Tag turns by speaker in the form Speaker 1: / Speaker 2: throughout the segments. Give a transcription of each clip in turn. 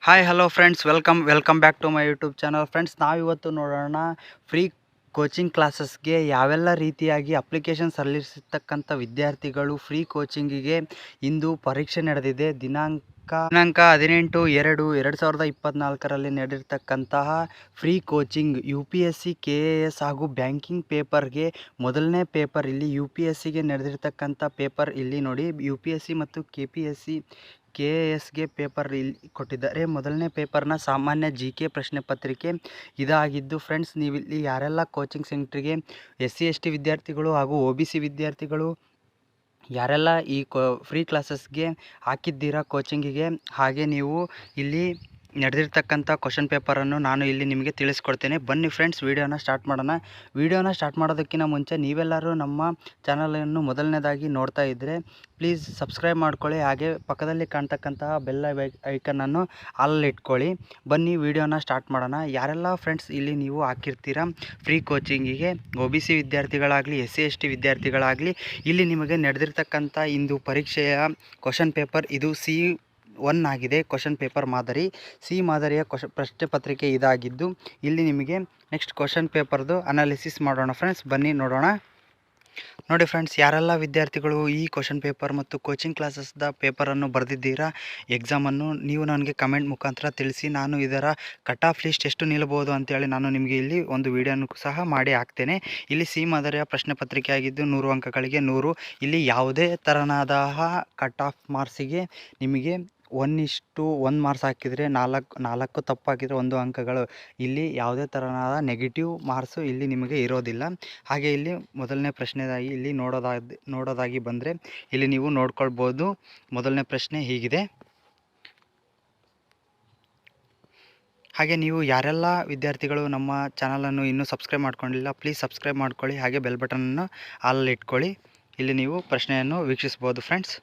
Speaker 1: Hi hello friends, welcome back to my YouTube channel. Friends, ನಾವಿವತ್ತು ನೋಡೋಣ free coaching ಕ್ಲಾಸಸ್ಗೆ ಯಾವೆಲ್ಲ ರೀತಿಯಾಗಿ ಅಪ್ಲಿಕೇಶನ್ ಸಲ್ಲಿಸಿರ್ತಕ್ಕಂಥ ವಿದ್ಯಾರ್ಥಿಗಳು ಫ್ರೀ ಕೋಚಿಂಗಿಗೆ ಇಂದು ಪರೀಕ್ಷೆ ನಡೆದಿದೆ. ದಿನಾಂಕ 18/2/2024ರಲ್ಲಿ ನಡೆದಿರ್ತಕ್ಕಂತಹ ಫ್ರೀ ಕೋಚಿಂಗ್ UPSC KAS ಹಾಗೂ ಬ್ಯಾಂಕಿಂಗ್ ಪೇಪರ್ಗೆ ಮೊದಲನೇ ಪೇಪರ್. ಇಲ್ಲಿ UPSCಗೆ ನಡೆದಿರ್ತಕ್ಕಂಥ ಪೇಪರ್ ಇಲ್ಲಿ ನೋಡಿ. UPSC ಮತ್ತು KASಗೆ ಪೇಪರ್ ಇಲ್ಲಿ ಕೊಟ್ಟಿದ್ದಾರೆ. ಮೊದಲನೇ ಪೇಪರ್ನ ಸಾಮಾನ್ಯ GK ಪ್ರಶ್ನೆ ಪತ್ರಿಕೆ ಇದಾಗಿದ್ದು ಫ್ರೆಂಡ್ಸ್, ನೀವಿಲ್ಲಿ ಯಾರೆಲ್ಲ ಕೋಚಿಂಗ್ ಸೆಂಟ್ರಿಗೆ SC ST ವಿದ್ಯಾರ್ಥಿಗಳು ಹಾಗೂ OBC ವಿದ್ಯಾರ್ಥಿಗಳು ಯಾರೆಲ್ಲ ಈ ಫ್ರೀ ಕ್ಲಾಸಸ್ಗೆ ಹಾಕಿದ್ದೀರಾ ಕೋಚಿಂಗಿಗೆ, ಹಾಗೆ ನೀವು ಇಲ್ಲಿ ನಡೆದಿರ್ತಕ್ಕಂಥ ಕ್ವಶನ್ ಪೇಪರನ್ನು ನಾನು ಇಲ್ಲಿ ನಿಮಗೆ ತಿಳಿಸ್ಕೊಡ್ತೇನೆ. ಬನ್ನಿ ಫ್ರೆಂಡ್ಸ್, ವಿಡಿಯೋನ ಸ್ಟಾರ್ಟ್ ಮಾಡೋಣ. ವಿಡಿಯೋನ ಸ್ಟಾರ್ಟ್ ಮಾಡೋದಕ್ಕಿಂತ ಮುಂಚೆ ನೀವೆಲ್ಲರೂ ನಮ್ಮ ಚಾನಲನ್ನು ಮೊದಲನೇದಾಗಿ ನೋಡ್ತಾ ಇದ್ದರೆ ಪ್ಲೀಸ್ ಸಬ್ಸ್ಕ್ರೈಬ್ ಮಾಡ್ಕೊಳ್ಳಿ, ಹಾಗೆ ಪಕ್ಕದಲ್ಲಿ ಕಾಣ್ತಕ್ಕಂತಹ ಬೆಲ್ ಐಕನನ್ನು ಆಲ್ ಇಟ್ಕೊಳ್ಳಿ. ಬನ್ನಿ ವಿಡಿಯೋನ ಸ್ಟಾರ್ಟ್ ಮಾಡೋಣ. ಯಾರೆಲ್ಲ ಫ್ರೆಂಡ್ಸ್ ಇಲ್ಲಿ ನೀವು ಹಾಕಿರ್ತೀರಾ ಫ್ರೀ ಕೋಚಿಂಗಿಗೆ, OBC ವಿದ್ಯಾರ್ಥಿಗಳಾಗಲಿ SC ST ವಿದ್ಯಾರ್ಥಿಗಳಾಗಲಿ, ಇಲ್ಲಿ ನಿಮಗೆ ನಡೆದಿರ್ತಕ್ಕಂಥ ಇಂದು ಪರೀಕ್ಷೆಯ ಕ್ವಶನ್ ಪೇಪರ್ ಇದು C1 ಆಗಿದೆ. ಕ್ವಶನ್ ಪೇಪರ್ ಮಾದರಿ C ಮಾದರಿಯ ಪ್ರಶ್ನೆ ಪತ್ರಿಕೆ ಇದಾಗಿದ್ದು, ಇಲ್ಲಿ ನಿಮಗೆ ನೆಕ್ಸ್ಟ್ ಕ್ವಶನ್ ಪೇಪರ್ದು ಅನಾಲಿಸಿಸ್ ಮಾಡೋಣ ಫ್ರೆಂಡ್ಸ್. ಬನ್ನಿ ನೋಡೋಣ. ನೋಡಿ ಫ್ರೆಂಡ್ಸ್, ಯಾರೆಲ್ಲ ವಿದ್ಯಾರ್ಥಿಗಳು ಈ ಕ್ವಶನ್ ಪೇಪರ್ ಮತ್ತು ಕೋಚಿಂಗ್ ಕ್ಲಾಸಸ್ದ ಪೇಪರನ್ನು ಬರೆದಿದ್ದೀರಾ ಎಕ್ಸಾಮನ್ನು, ನೀವು ನನಗೆ ಕಮೆಂಟ್ ಮುಖಾಂತರ ತಿಳಿಸಿ. ನಾನು ಇದರ ಕಟ್ ಆಫ್ ಲಿಸ್ಟ್ ಎಷ್ಟು ನಿಲ್ಲಬಹುದು ಅಂತೇಳಿ ನಾನು ನಿಮಗೆ ಇಲ್ಲಿ ಒಂದು ವಿಡಿಯೋನು ಸಹ ಮಾಡಿ ಹಾಕ್ತೇನೆ. ಇಲ್ಲಿ C ಮಾದರಿಯ ಪ್ರಶ್ನೆ ಪತ್ರಿಕೆ ಆಗಿದ್ದು 100 ಅಂಕಗಳಿಗೆ 100. ಇಲ್ಲಿ ಯಾವುದೇ ಥರನಾದ ಕಟ್ ಆಫ್ ಮಾರ್ಕ್ಸಿಗೆ ನಿಮಗೆ 1:1 ಮಾರ್ಕ್ಸ್ ಹಾಕಿದರೆ 4 ತಪ್ಪಾಕಿದರೆ 1 ಅಂಕಗಳು. ಇಲ್ಲಿ ಯಾವುದೇ ಥರನಾದ ನೆಗೆಟಿವ್ ಮಾರ್ಕ್ಸು ಇಲ್ಲಿ ನಿಮಗೆ ಇರೋದಿಲ್ಲ. ಹಾಗೆ ಇಲ್ಲಿ ಮೊದಲನೇ ಪ್ರಶ್ನೆದಾಗಿ ಇಲ್ಲಿ ನೋಡೋದಾಗಿ ಬಂದರೆ ಇಲ್ಲಿ ನೀವು ನೋಡ್ಕೊಳ್ಬೋದು. ಮೊದಲನೇ ಪ್ರಶ್ನೆ ಹೀಗಿದೆ. ಹಾಗೆ ನೀವು ಯಾರೆಲ್ಲ ವಿದ್ಯಾರ್ಥಿಗಳು ನಮ್ಮ ಚಾನಲನ್ನು ಇನ್ನೂ ಸಬ್ಸ್ಕ್ರೈಬ್ ಮಾಡ್ಕೊಂಡಿಲ್ಲ, ಪ್ಲೀಸ್ ಸಬ್ಸ್ಕ್ರೈಬ್ ಮಾಡ್ಕೊಳ್ಳಿ, ಹಾಗೆ ಬೆಲ್ ಬಟನನ್ನು ಆಲ್ ಇಟ್ಕೊಳ್ಳಿ. ಇಲ್ಲಿ ನೀವು ಪ್ರಶ್ನೆಯನ್ನು ವೀಕ್ಷಿಸ್ಬೋದು ಫ್ರೆಂಡ್ಸ್.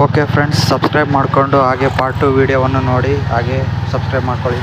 Speaker 1: ಓಕೆ ಫ್ರೆಂಡ್ಸ್, ಸಬ್ಸ್ಕ್ರೈಬ್ ಮಾಡಿಕೊಂಡು ಹಾಗೆ ಪಾರ್ಟ್ 2 ವಿಡಿಯೋವನ್ನು ನೋಡಿ, ಹಾಗೆ ಸಬ್ಸ್ಕ್ರೈಬ್ ಮಾಡ್ಕೊಳ್ಳಿ.